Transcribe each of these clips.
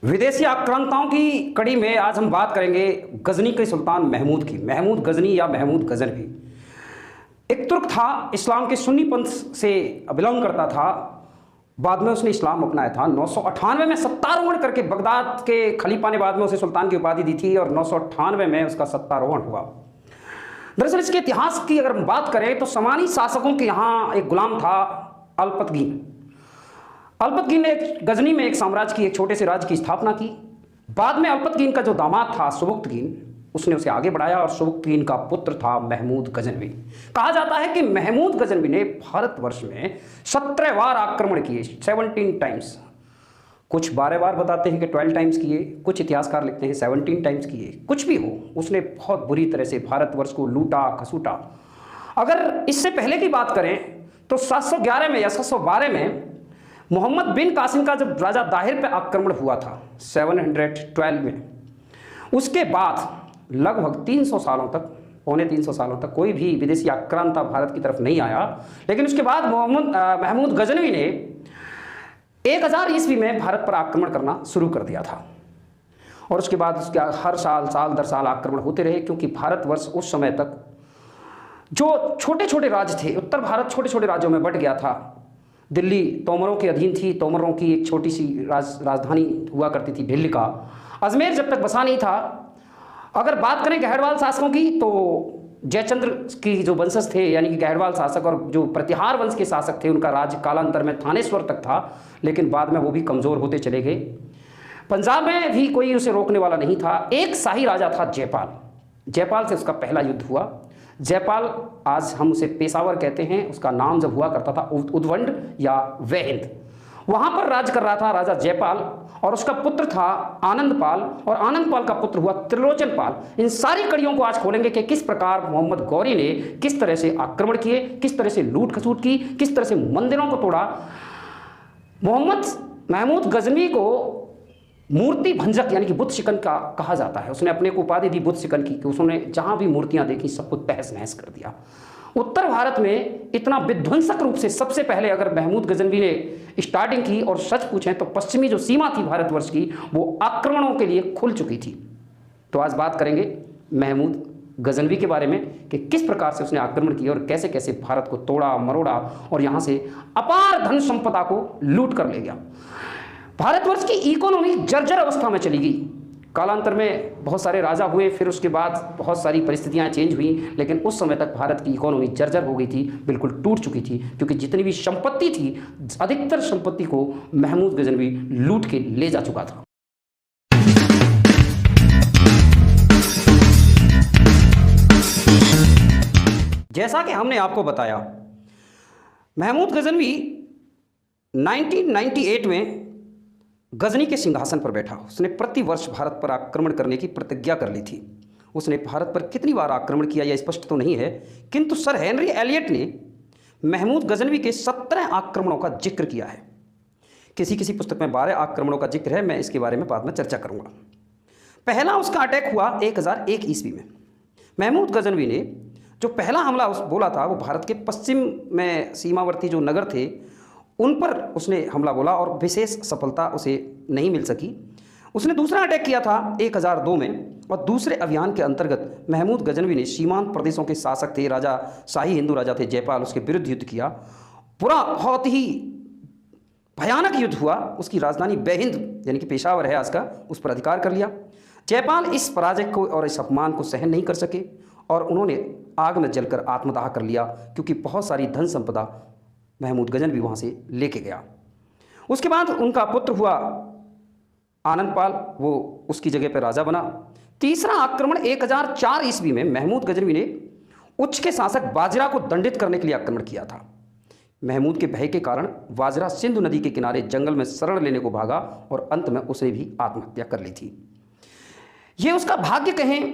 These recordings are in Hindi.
विदेशी आक्रांताओं की कड़ी में आज हम बात करेंगे गजनी के सुल्तान महमूद की। महमूद गजनी या महमूद गजनवी एक तुर्क था, इस्लाम के सुन्नी पंथ से बिलोंग करता था। बाद में उसने इस्लाम अपनाया था। 998 में सत्तारोहण करके बगदाद के खलीफा ने बाद में उसे सुल्तान की उपाधि दी थी और 998 में उसका सत्तारोहण हुआ। दरअसल इसके इतिहास की अगर हम बात करें तो समानी शासकों के यहाँ एक गुलाम था अल्पतगीन। अल्पतगीन ने गजनी में एक साम्राज्य की, एक छोटे से राज्य की स्थापना की। बाद में अल्पतगीन का जो दामाद था सुबुक्तगीन, उसने उसे आगे बढ़ाया और सुबुक्तगीन का पुत्र था महमूद गजनवी। कहा जाता है कि महमूद गजनवी ने भारतवर्ष में 17 बार आक्रमण किए, 17 टाइम्स। कुछ 12 बार बताते हैं कि 12 टाइम्स किए, कुछ इतिहासकार लिखते हैं 17 टाइम्स किए। कुछ भी हो, उसने बहुत बुरी तरह से भारतवर्ष को लूटा खसूटा। अगर इससे पहले की बात करें तो 711 में या 712 में मोहम्मद बिन कासिम का जब राजा दाहिर पे आक्रमण हुआ था 712 में, उसके बाद लगभग 300 सालों तक, पौने 300 सालों तक कोई भी विदेशी आक्रांता भारत की तरफ नहीं आया। लेकिन उसके बाद महमूद गजनवी ने 1000 ईस्वी में भारत पर आक्रमण करना शुरू कर दिया था और उसके बाद उसके हर साल दर साल आक्रमण होते रहे, क्योंकि भारतवर्ष उस समय तक जो छोटे छोटे राज्य थे, उत्तर भारत छोटे छोटे राज्यों में बंट गया था। दिल्ली तोमरों के अधीन थी, तोमरों की एक छोटी सी राजधानी हुआ करती थी भिल्ल का। अजमेर जब तक बसा नहीं था। अगर बात करें गहरवाल शासकों की तो जयचंद्र की जो वंशज थे, यानी कि गहरवाल शासक और जो प्रतिहार वंश के शासक थे, उनका राज्य कालांतर में थानेश्वर तक था, लेकिन बाद में वो भी कमज़ोर होते चले गए। पंजाब में भी कोई उसे रोकने वाला नहीं था। एक शाही राजा था जयपाल। जयपाल से उसका पहला युद्ध हुआ। जयपाल, आज हम उसे पेशावर कहते हैं, उसका नाम जब हुआ करता था उद्वंड या वहिंद, वहां पर राज कर रहा था राजा जयपाल और उसका पुत्र था आनंदपाल और आनंदपाल का पुत्र हुआ त्रिलोचनपाल। इन सारी कड़ियों को आज खोलेंगे कि किस प्रकार मोहम्मद गौरी ने किस तरह से आक्रमण किए, किस तरह से लूट खसूट की, किस तरह से मंदिरों को तोड़ा। महमूद गजनवी को मूर्ति भंजक यानी कि बुत शिकन का कहा जाता है। उसने अपने को उपाधि दी बुत शिकन की, कि उसने जहां भी मूर्तियां देखी सबको तहस नहस कर दिया। उत्तर भारत में इतना विध्वंसक रूप से सबसे पहले अगर महमूद गजनवी ने स्टार्टिंग की, और सच पूछें तो पश्चिमी जो सीमा थी भारतवर्ष की, वो आक्रमणों के लिए खुल चुकी थी। तो आज बात करेंगे महमूद गजनवी के बारे में कि किस प्रकार से उसने आक्रमण किया और कैसे कैसे भारत को तोड़ा मरोड़ा और यहाँ से अपार धन संपदा को लूट कर ले गया। भारतवर्ष की इकोनॉमी जर्जर अवस्था में चली गई। कालांतर में बहुत सारे राजा हुए, फिर उसके बाद बहुत सारी परिस्थितियां चेंज हुई, लेकिन उस समय तक भारत की इकोनॉमी जर्जर हो गई थी, बिल्कुल टूट चुकी थी, क्योंकि जितनी भी संपत्ति थी, अधिकतर संपत्ति को महमूद गजनवी लूट के ले जा चुका था। जैसा कि हमने आपको बताया, महमूद गजनवी 1998 में गजनी के सिंहासन पर बैठा। उसने प्रति वर्ष भारत पर आक्रमण करने की प्रतिज्ञा कर ली थी। उसने भारत पर कितनी बार आक्रमण किया यह स्पष्ट तो नहीं है, किंतु सर हेनरी एलियट ने महमूद गजनवी के 17 आक्रमणों का जिक्र किया है। किसी किसी पुस्तक में 12 आक्रमणों का जिक्र है, मैं इसके बारे में बाद में चर्चा करूंगा। पहला उसका अटैक हुआ 1001 ईस्वी में। महमूद गजनवी ने जो पहला हमला बोला था, वो भारत के पश्चिम में सीमावर्ती जो नगर थे उन पर उसने हमला बोला और विशेष सफलता उसे नहीं मिल सकी। उसने दूसरा अटैक किया था 1002 में, और दूसरे अभियान के अंतर्गत महमूद गजनवी ने सीमांत प्रदेशों के शासक थे, राजा शाही हिंदू राजा थे जयपाल, उसके विरुद्ध युद्ध किया। पूरा बहुत ही भयानक युद्ध हुआ। उसकी राजधानी बेहिंद यानी कि पेशावर है आज का, उस पर अधिकार कर लिया। जयपाल इस पराजय को और इस अपमान को सहन नहीं कर सके और उन्होंने आग में जलकर आत्मदाह कर लिया, क्योंकि बहुत सारी धन संपदा महमूद गजनवी वहाँ से लेके गया। उसके बाद उनका पुत्र हुआ आनंदपाल, वो उसकी जगह पर राजा बना। तीसरा आक्रमण 1004 ईस्वी में महमूद गजनवी ने उच्च के शासक बाजरा को दंडित करने के लिए आक्रमण किया था। महमूद के भय के कारण बाजरा सिंधु नदी के किनारे जंगल में शरण लेने को भागा और अंत में उसने भी आत्महत्या कर ली थी। ये उसका भाग्य कहें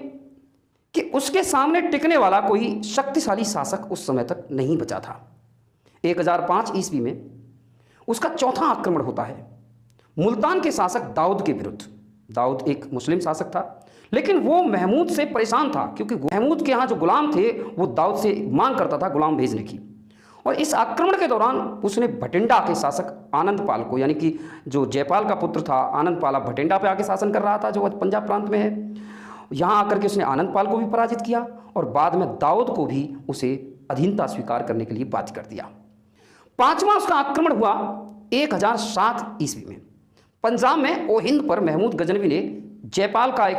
कि उसके सामने टिकने वाला कोई शक्तिशाली शासक उस समय तक नहीं बचा था। 1005 ईस्वी में उसका चौथा आक्रमण होता है मुल्तान के शासक दाऊद के विरुद्ध। दाऊद एक मुस्लिम शासक था, लेकिन वो महमूद से परेशान था, क्योंकि महमूद के यहाँ जो गुलाम थे वो दाऊद से मांग करता था गुलाम भेजने की, और इस आक्रमण के दौरान उसने भटिंडा के शासक आनंदपाल को, यानी कि जो जयपाल का पुत्र था आनंदपाल, भटिंडा पे आके शासन कर रहा था जो पंजाब प्रांत में है, यहाँ आकर के उसने आनंदपाल को भी पराजित किया और बाद में दाऊद को भी उसे अधीनता स्वीकार करने के लिए बाध्य कर दिया। पांचवा उसका आक्रमण हुआ 1007 ईस्वी में। पंजाब में ओहिंद पर महमूद गजनवी ने जयपाल का एक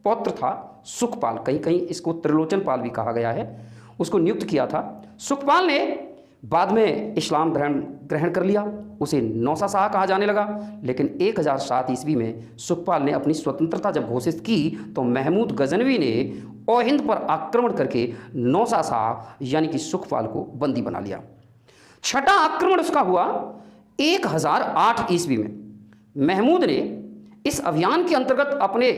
पौत्र था सुखपाल, कहीं कहीं इसको त्रिलोचन पाल भी कहा गया है, उसको नियुक्त किया था। सुखपाल ने बाद में इस्लाम ग्रहण कर लिया, उसे नौसा शाह कहा जाने लगा। लेकिन 1007 ईस्वी में सुखपाल ने अपनी स्वतंत्रता जब घोषित की तो महमूद गजनवी ने ओहिंद पर आक्रमण करके नौसा शाह यानी कि सुखपाल को बंदी बना लिया। छठा आक्रमण उसका हुआ 1008 ईस्वी में। महमूद ने इस अभियान के अंतर्गत अपने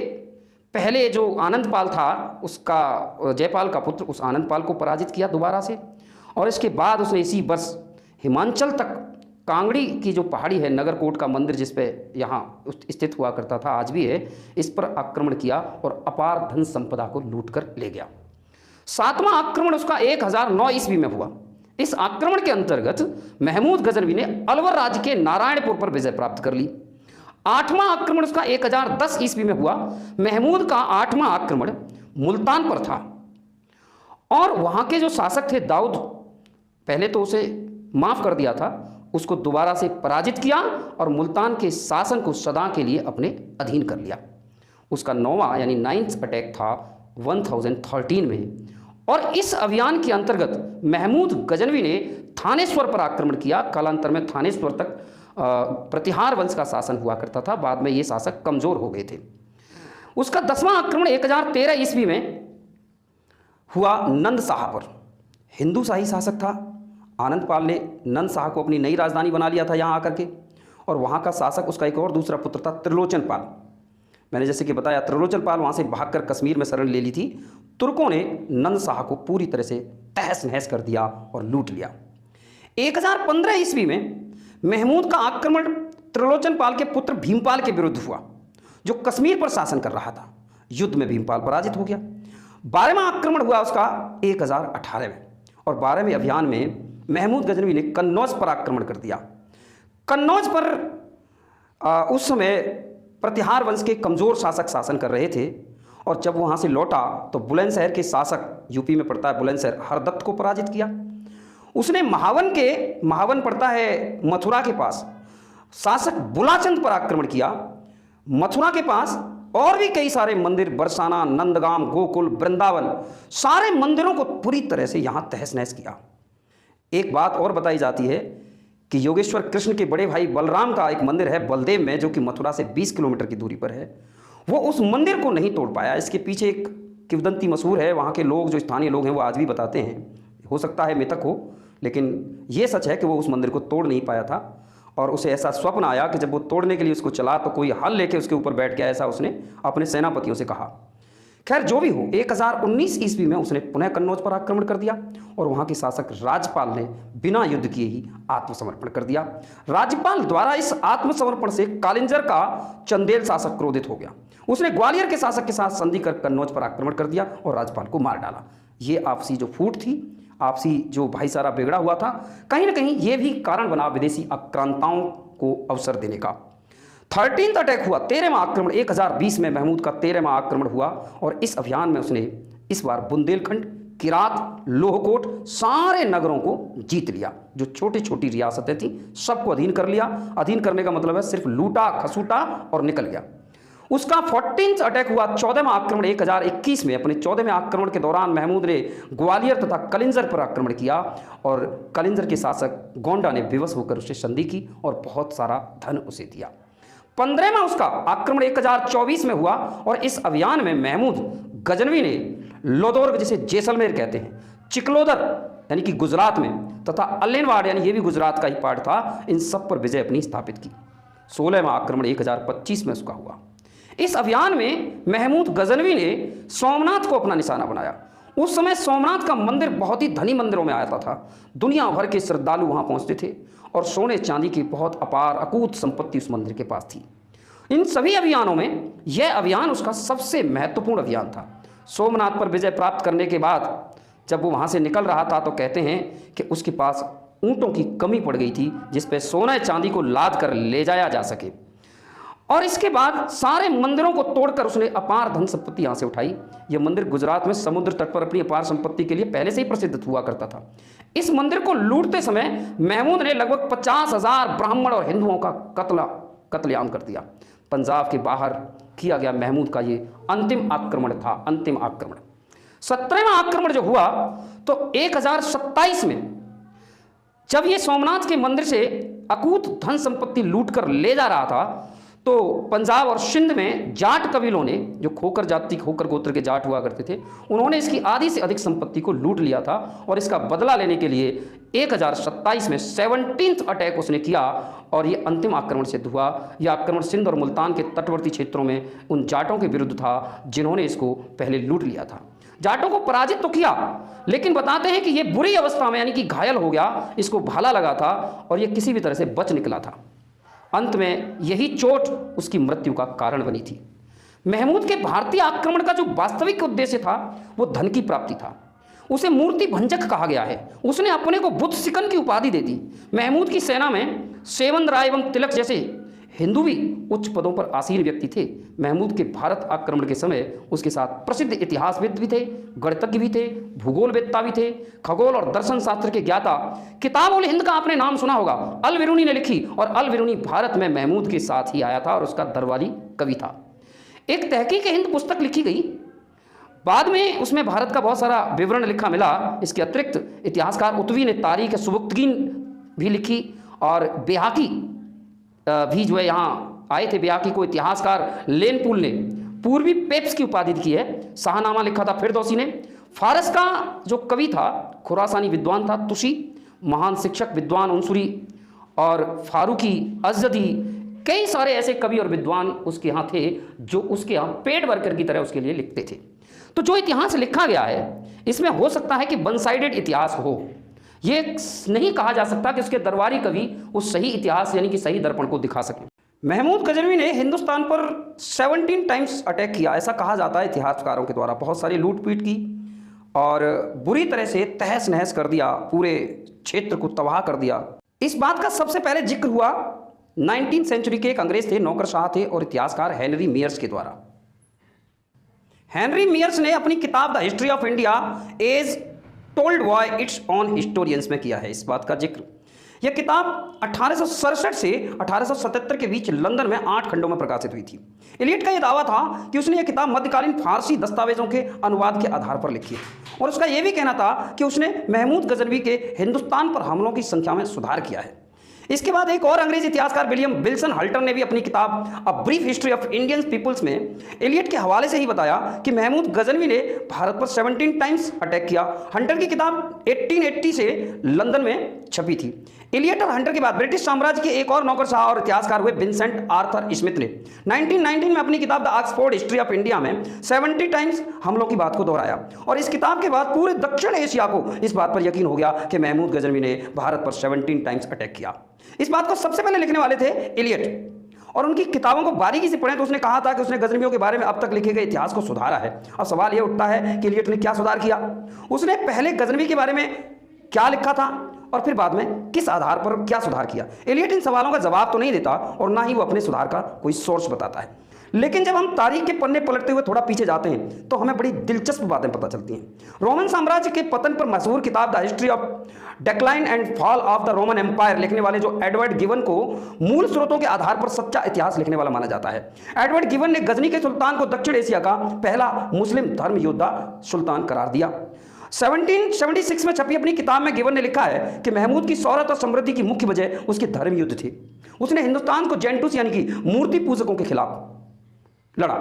पहले जो आनंदपाल था उसका, जयपाल का पुत्र, उस आनंदपाल को पराजित किया दोबारा से। और इसके बाद उसने इसी वर्ष हिमाचल तक कांगड़ी की जो पहाड़ी है, नगरकोट का मंदिर जिस पे यहाँ स्थित हुआ करता था, आज भी है, इस पर आक्रमण किया और अपार धन संपदा को लूट कर ले गया। सातवां आक्रमण उसका 1009 ईस्वी में हुआ। इस आक्रमण के अंतर्गत महमूद गजनवी ने अलवर राज्य के नारायणपुर पर विजय प्राप्त कर ली। आठवां आक्रमण उसका 1010 ईस्वी में हुआ। महमूद का आठवां आक्रमण मुल्तान पर था और वहां के जो शासक थे दाऊद, पहले तो उसे माफ कर दिया था, उसको दोबारा से पराजित किया और मुल्तान के शासन को सदा के लिए अपने अधीन कर लिया। उसका 9वां यानी 9th अटैक था 1013 में। और इस अभियान के अंतर्गत महमूद गजनवी ने थानेश्वर पर आक्रमण किया। कालांतर में थानेश्वर तक प्रतिहार वंश का शासन हुआ करता था, बाद में ये शासक कमजोर हो गए थे। उसका 10वां आक्रमण 1013 ईस्वी में हुआ नंद शाह पर। हिंदू शाही शासक था। आनंदपाल ने नंद शाह को अपनी नई राजधानी बना लिया था यहाँ आकर के, और वहाँ का शासक उसका एक और दूसरा पुत्र था त्रिलोचन पाल। मैंने जैसे कि बताया, त्रिलोचन पाल वहाँ से भागकर कश्मीर में शरण ले ली थी। तुर्कों ने नंद शाह को पूरी तरह से तहस नहस कर दिया और लूट लिया। 1015 ईस्वी में महमूद का आक्रमण त्रिलोचन पाल के पुत्र भीमपाल के विरुद्ध हुआ, जो कश्मीर पर शासन कर रहा था। युद्ध में भीमपाल पराजित हो गया। 12वां आक्रमण हुआ उसका 1018 में, और 12वें अभियान में महमूद गजनवी ने कन्नौज पर आक्रमण कर दिया। कन्नौज पर उस समय प्रतिहार वंश के कमजोर शासक शासन कर रहे थे, और जब वहाँ से लौटा तो बुलंदशहर के शासक, यूपी में पड़ता है बुलंदशहर, हरदत्त को पराजित किया। उसने महावन पड़ता है मथुरा के पास, शासक बुलाचंद पर आक्रमण किया। मथुरा के पास और भी कई सारे मंदिर, बरसाना, नंदगाम, गोकुल, वृंदावन, सारे मंदिरों को पूरी तरह से यहाँ तहस नहस किया। एक बात और बताई जाती है कि योगेश्वर कृष्ण के बड़े भाई बलराम का एक मंदिर है बलदेव में, जो कि मथुरा से 20 किलोमीटर की दूरी पर है। वो उस मंदिर को नहीं तोड़ पाया। इसके पीछे एक किंवदंती मशहूर है। वहाँ के लोग, जो स्थानीय लोग हैं, वो आज भी बताते हैं, हो सकता है मिथक हो, लेकिन ये सच है कि वो उस मंदिर को तोड़ नहीं पाया था। और उसे ऐसा स्वप्न आया कि जब वो तोड़ने के लिए उसको चला तो कोई हल लेके उसके ऊपर बैठ गया, ऐसा उसने अपने सेनापतियों से कहा। खैर जो भी हो, 1019 ईस्वी में उसने पुनः कन्नौज पर आक्रमण कर दिया और वहाँ के शासक राजपाल ने बिना युद्ध किए ही आत्मसमर्पण कर दिया। राजपाल द्वारा इस आत्मसमर्पण से कालिंजर का चंदेल शासक क्रोधित हो गया। उसने ग्वालियर के शासक के साथ संधि कर कन्नौज पर आक्रमण कर दिया और राजपाल को मार डाला। ये आपसी जो फूट थी, आपसी जो भाईचारा बिगड़ा हुआ था, कहीं ना कहीं ये भी कारण बना विदेशी आक्रांताओं को अवसर देने का। 13th अटैक हुआ, 13वां आक्रमण 1020 में महमूद का 13वां आक्रमण हुआ, और इस अभियान में उसने इस बार बुंदेलखंड, किरात, लोहकोट, सारे नगरों को जीत लिया। जो छोटी छोटी रियासतें थीं सबको अधीन कर लिया। अधीन करने का मतलब है सिर्फ लूटा खसूटा और निकल गया। उसका 14th अटैक हुआ, 14वां आक्रमण 1021 में। अपने 14वें आक्रमण के दौरान महमूद ने ग्वालियर तथा कलिंजर पर आक्रमण किया और कलिंजर के शासक गोंडा ने विवश होकर उसे संधि की और बहुत सारा धन उसे दिया। 15वां उसका आक्रमण 1024 में हुआ, और इस अभियान में महमूद गजनवी ने लोदोर्ग, जिसे जैसलमेर कहते हैं, चिकलोदर यानी कि गुजरात में, तथा अल्लेनवाड़ यानी ये भी गुजरात का ही पार्ट था, इन सब पर विजय अपनी स्थापित की। 16वां आक्रमण 1025 में उसका हुआ। इस अभियान में महमूद गजनवी ने सोमनाथ को अपना निशाना बनाया। उस समय सोमनाथ का मंदिर बहुत ही धनी मंदिरों में आता था। दुनिया भर के श्रद्धालु वहां पहुंचते थे और सोने चांदी की बहुत अपार अकूत संपत्ति उस मंदिर के पास थी। इन सभी अभियानों में यह अभियान उसका सबसे महत्वपूर्ण अभियान था। सोमनाथ पर विजय प्राप्त करने के बाद जब वो वहाँ से निकल रहा था तो कहते हैं कि उसके पास ऊँटों की कमी पड़ गई थी जिस पे सोना चांदी को लाद कर ले जाया जा सके। और इसके बाद सारे मंदिरों को तोड़कर उसने अपार धन संपत्ति यहाँ से उठाई। यह मंदिर गुजरात में समुद्र तट पर अपनी अपार संपत्ति के लिए पहले से ही प्रसिद्ध हुआ करता था। इस मंदिर को लूटते समय महमूद ने लगभग 50,000 ब्राह्मण और हिंदुओं का कत्लेआम कर दिया। पंजाब के बाहर किया गया महमूद का ये अंतिम आक्रमण था, अंतिम आक्रमण। 17वां आक्रमण जो हुआ तो 1027 में जब ये सोमनाथ के मंदिर से अकूत धन संपत्ति लूटकर ले जा रहा था तो पंजाब और सिंध में जाट कबीलों ने, जो खोकर जाति खोकर गोत्र के जाट हुआ करते थे, उन्होंने इसकी आधी से अधिक संपत्ति को लूट लिया था और इसका बदला लेने के लिए 1027 में 17th अटैक उसने किया और ये अंतिम आक्रमण सिद्ध हुआ। यह आक्रमण सिंध और मुल्तान के तटवर्ती क्षेत्रों में उन जाटों के विरुद्ध था जिन्होंने इसको पहले लूट लिया था। जाटों को पराजित तो किया, लेकिन बताते हैं कि ये बुरी अवस्था में यानी कि घायल हो गया, इसको भाला लगा था और ये किसी भी तरह से बच निकला था। अंत में यही चोट उसकी मृत्यु का कारण बनी थी। महमूद के भारतीय आक्रमण का जो वास्तविक उद्देश्य था वो धन की प्राप्ति था। उसे मूर्ति भंजक कहा गया है। उसने अपने को बुद्ध सिकन की उपाधि दे दी। महमूद की सेना में सेवन राय एवं तिलक जैसे हिंदू भी उच्च पदों पर आसीन व्यक्ति थे। महमूद के भारत आक्रमण के समय उसके साथ प्रसिद्ध इतिहासविद भी थे, गणितज्ञ भी थे, भूगोलवेत्ता भी थे, खगोल और दर्शन शास्त्र के ज्ञाता। किताब उल हिंद का आपने नाम सुना होगा, अल बिरूनी ने लिखी और अल बिरूनी भारत में महमूद के साथ ही आया था और उसका दरबारी कवि था। एक तहकीक हिंद पुस्तक लिखी गई, बाद में उसमें भारत का बहुत सारा विवरण लिखा मिला। इसके अतिरिक्त इतिहासकार उत्वी ने तारीख सुबुक्तगीन भी लिखी और बेहाकी भी जो है यहाँ आए थे। बेहाकी को इतिहासकार लेनपुल ने पूर्वी पेप्स की उपाधि की है। शाहनामा लिखा था फिरदौसी ने। फारस का जो कवि था, खुरासानी विद्वान था तुशी, महान शिक्षक विद्वान अंसुरी और फारूकी अजदी, कई सारे ऐसे कवि और विद्वान उसके यहाँ थे जो उसके यहाँ पेड वर्कर की तरह उसके लिए लिखते थे। तो जो इतिहास लिखा गया है इसमें हो सकता है कि वन साइडेड इतिहास हो। ये नहीं कहा जा सकता कि उसके दरबारी कवि उस सही इतिहास यानी कि सही दर्पण को दिखा सके। महमूद गजनवी ने हिंदुस्तान पर 17 टाइम्स अटैक किया, ऐसा कहा जाता है इतिहासकारों के द्वारा। बहुत सारी लूटपीट की और बुरी तरह से तहस नहस कर दिया, पूरे क्षेत्र को तबाह कर दिया। इस बात का सबसे पहले जिक्र हुआ 19th सेंचुरी के एक अंग्रेज थे, नौकरशाह थे और इतिहासकार हेनरी मेयर्स के द्वारा। हेनरी मेयर्स ने अपनी किताब the history of India as told by its own historians में किया है इस बात का जिक्र। यह किताब 1867 से 1877 के बीच लंदन में 8 खंडों में प्रकाशित हुई थी। एलियट का यह दावा था कि उसने यह किताब मध्यकालीन फारसी दस्तावेजों के अनुवाद के आधार पर लिखी है और उसका यह भी कहना था कि उसने महमूद गजनवी के हिंदुस्तान पर हमलों की संख्या में सुधार किया है। इसके बाद एक और अंग्रेज इतिहासकार विलियम विल्सन हल्टर ने भी अपनी किताब a brief history of Indian peoples में एलियट के हवाले से ही बताया कि महमूद गजनवी ने भारत पर 17 टाइम्स अटैक किया। हंटर की किताब 1880 से लंदन में छपी थी। एलियट और हंटर के बाद ब्रिटिश साम्राज्य के एक और नौकरशाह और इतिहासकार हुए विंसेंट आर्थर स्मिथ ने 1919 में अपनी किताब the Oxford history of India में 70 टाइम्स हमलों की बात को दोहराया और इस किताब के बाद पूरे दक्षिण एशिया को इस बात पर यकीन हो गया कि महमूद गजनवी ने भारत पर 17 टाइम्स अटैक किया। इस बात को सबसे पहले लिखने वाले थे एलियट और उनकी किताबों को बारीकी से पढ़ें तो उसने कहा था कि उसने गजनवियों के बारे में अब तक लिखे गए इतिहास को सुधारा है। अब सवाल यह उठता है कि एलियट ने क्या सुधार किया। उसने पहले गजनवी के बारे में क्या लिखा था और फिर बाद में किस आधार पर क्या सुधार किया। एलियट इन सवालों का जवाब तो नहीं देता और ना ही वो अपने सुधार का कोई सोर्स बताता है। लेकिन जब हम तारीख के पन्ने पलटते हुए थोड़ा पीछे जाते हैं तो हमें बड़ी दिलचस्प बातें पता चलती हैं। रोमन साम्राज्य के पतन पर मशहूर किताब the history of decline and fall of the Roman empire लिखने वाले जो एडवर्ड गिवन को मूल स्रोतों के आधार पर सच्चा इतिहास लिखने वाला माना जाता है। एडवर्ड गिवन ने गजनी के सुल्तान को दक्षिण एशिया का पहला मुस्लिम धर्म योद्धा सुल्तान करार दिया। 1776 में छपी अपनी किताब में गिवन ने लिखा है कि महमूद की शौहरत और समृद्धि की मुख्य वजह उसके धर्म युद्ध थे। उसने हिंदुस्तान को जेंटूस यानी कि मूर्ति पूजकों के खिलाफ लड़ा।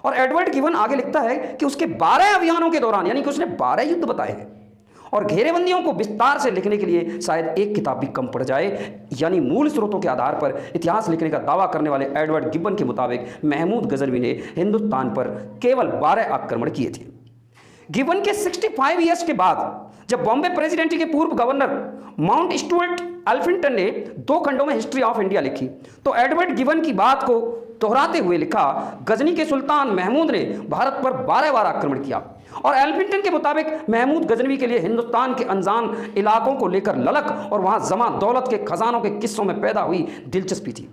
और एडवर्ड गिवन आगे लिखता है कि उसके 12 अभियानों के दौरान यानी कि उसने 12 युद्ध बताए हैं और घेरेबंदियों को विस्तार से लिखने के लिए शायद एक किताब भी कम पड़ जाए। यानी मूल स्रोतों के आधार पर इतिहास लिखने का दावा करने वाले एडवर्ड गिवन के मुताबिक महमूद गजनवी ने हिंदुस्तान पर केवल 12 आक्रमण किए थे। गिवन के 65 ईयर्स के बाद जब बॉम्बे प्रेसिडेंसी के पूर्व गवर्नर माउंट स्टुअर्ट एल्फिंटन ने 2 खंडों में हिस्ट्री ऑफ इंडिया लिखी तो एडवर्ड गिवन की बात को दोहराते हुए लिखा, गजनी के सुल्तान महमूद ने भारत पर 12 बार आक्रमण किया और एल्फिंगटन के मुताबिक महमूद गजनवी के लिए हिंदुस्तान के अनजान इलाकों को लेकर ललक और वहां जमा दौलत के खजानों के किस्सों में पैदा हुई दिलचस्पी थी।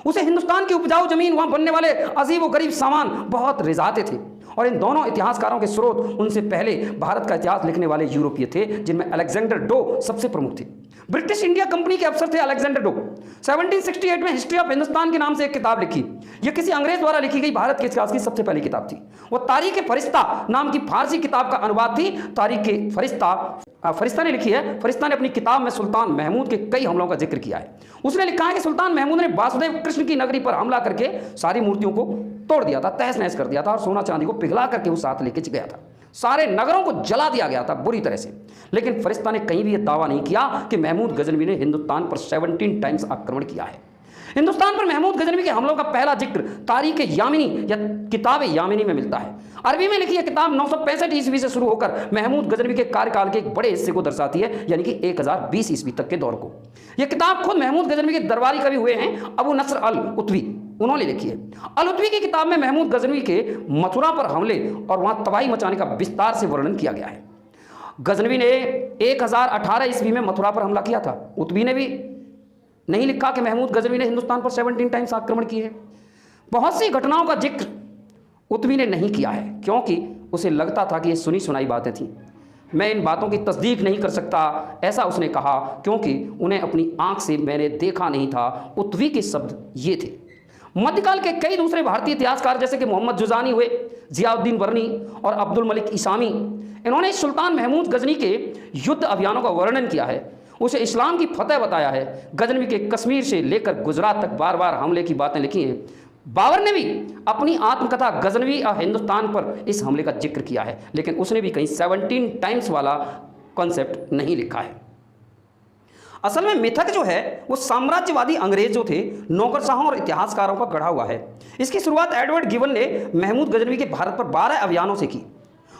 उसे हिंदुस्तान की उपजाऊ जमीन, वहां बनने वाले अजीब व गरीब सामान बहुत रिझाते थे। और इन दोनों इतिहासकारों के स्रोत उनसे पहले भारत का इतिहास लिखने वाले यूरोपीय थे, जिनमें अलेक्जेंडर डो सबसे प्रमुख थे। ब्रिटिश इंडिया कंपनी के अफसर थे अलेक्जेंडर डो। 1768 में हिस्ट्री ऑफ हिंदुस्तान के नाम से एक किताब लिखी। यह किसी अंग्रेज द्वारा लिखी गई भारत के इतिहास की सबसे पहली किताब थी। वह तारीख फरिश्ता नाम की फारसी किताब का अनुवाद थी। तारीख फरिश्ता ने लिखी है। फरिश्ता ने अपनी किताब में सुल्तान महमूद के कई हमलों का जिक्र किया है। उसने लिखा है कि सुल्तान महमूद ने वासुदेव कृष्ण की नगरी पर हमला करके सारी मूर्तियों को तोड़ दिया था, तहस नहस कर दिया था और सोना चांदी को पिघला करके वो साथ लेके गया था। सारे नगरों को जला दिया गया था बुरी तरह से। लेकिन फरिश्ता ने कहीं भी यह दावा नहीं किया कि महमूद गजनवी ने हिंदुस्तान पर 17 टाइम्स आक्रमण किया है। हिंदुस्तान पर महमूद गजनवी के हमलों का पहला जिक्र तारीख यामिनी या किताब यामिनी में मिलता है। अरबी में लिखी यह किताब 965 ईस्वी से शुरू होकर महमूद गजनवी के कार्यकाल के एक बड़े हिस्से को दर्शाती है, यानी कि 1020 ईस्वी तक के दौर को। यह किताब खुद महमूद गजनवी के दरबारी कवि हुए हैं अबू नस्र अल उतवी, उन्होंने लिखी है। अल उतवी की किताब में महमूद गजनवी के मथुरा पर हमले और वहां तबाही मचाने का विस्तार से वर्णन किया गया है। गजनवी ने 1018 ईस्वी में मथुरा पर हमला किया था। उतवी ने भी नहीं लिखा कि महमूद गजनवी ने हिंदुस्तान पर 17 टाइम्स आक्रमण किए हैं। बहुत सी घटनाओं का जिक्र उतवी ने नहीं किया है, क्योंकि उसे लगता था कि ये सुनी सुनाई बातें थीं। मैं इन बातों की तस्दीक नहीं कर सकता, ऐसा उसने कहा, क्योंकि उन्हें अपनी आंख से मैंने देखा नहीं था। उतवी के शब्द ये थे। मध्यकाल के कई दूसरे भारतीय इतिहासकार जैसे कि मोहम्मद जुजानी हुए, जियाउद्दीन वर्नी और अब्दुल मलिक ईसामी, इन्होंने सुल्तान महमूद गजनी के युद्ध अभियानों का वर्णन किया है। उसे इस्लाम की फतह बताया है। गजनवी के कश्मीर से लेकर गुजरात तक बार बार हमले की बातें लिखी हैं। बाबर ने भी अपनी आत्मकथा गजनवी और हिंदुस्तान पर इस हमले का जिक्र किया है, लेकिन उसने भी कहीं 17 टाइम्स वाला कॉन्सेप्ट नहीं लिखा है। असल में मिथक जो है वो साम्राज्यवादी अंग्रेज जो थे, नौकरशाहों और इतिहासकारों का गढ़ा हुआ है। इसकी शुरुआत एडवर्ड गिवन ने महमूद गजनवी के भारत पर 12 अभियानों से की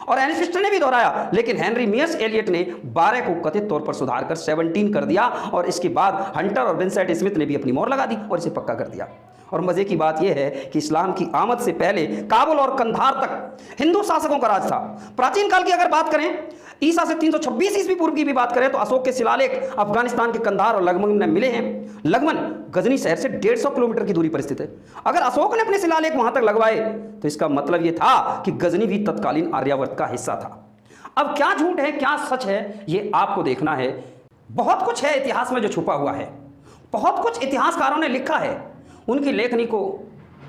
और एल्फिंस्टन ने भी दोहराया, लेकिन हेनरी मियर्स एलियट ने 12 को कथित तौर पर सुधार कर 17 कर दिया और इसके बाद हंटर और विंसेंट स्मिथ ने भी अपनी मोहर लगा दी और इसे पक्का कर दिया। और मजे की बात यह है कि इस्लाम की आमद से पहले काबुल और कंधार तक हिंदू शासकों का राज था। प्राचीन काल की अगर बात करें, ईसा से 326 ईस्वी पूर्व की भी बात करें, तो अशोक के शिलालेख अफगानिस्तान के कंधार और लगमन में मिले हैं। लगमन गजनी शहर से 150 किलोमीटर की दूरी पर स्थित है। अगर अशोक ने अपने शिलालेख वहां तक लगवाए तो इसका मतलब यह था कि गजनी भी तत्कालीन आर्यावर्त का हिस्सा था। अब क्या झूठ है क्या सच है, ये आपको देखना है। बहुत कुछ है इतिहास में जो छुपा हुआ है, बहुत कुछ इतिहासकारों ने लिखा है। उनकी लेखनी को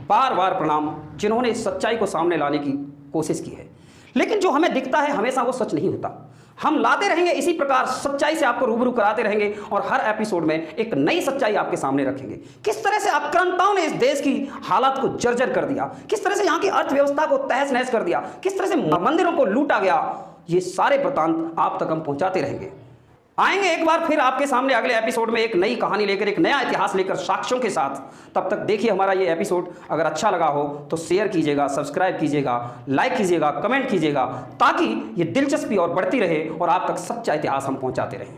बार बार प्रणाम, जिन्होंने इस सच्चाई को सामने लाने की कोशिश की है। लेकिन जो हमें दिखता है हमेशा वो सच नहीं होता। हम लाते रहेंगे इसी प्रकार, सच्चाई से आपको रूबरू कराते रहेंगे और हर एपिसोड में एक नई सच्चाई आपके सामने रखेंगे। किस तरह से आक्रांताओं ने इस देश की हालात को जर्जर कर दिया, किस तरह से यहाँ की अर्थव्यवस्था को तहस नहस कर दिया, किस तरह से मंदिरों को लूटा गया, ये सारे वृत्तांत आप तक हम पहुंचाते रहेंगे। आएंगे एक बार फिर आपके सामने अगले एपिसोड में एक नई कहानी लेकर, एक नया इतिहास लेकर, साक्ष्यों के साथ। तब तक देखिए हमारा ये एपिसोड। अगर अच्छा लगा हो तो शेयर कीजिएगा, सब्सक्राइब कीजिएगा, लाइक कीजिएगा, कमेंट कीजिएगा, ताकि ये दिलचस्पी और बढ़ती रहे और आप तक सच्चा इतिहास हम पहुंचाते रहें।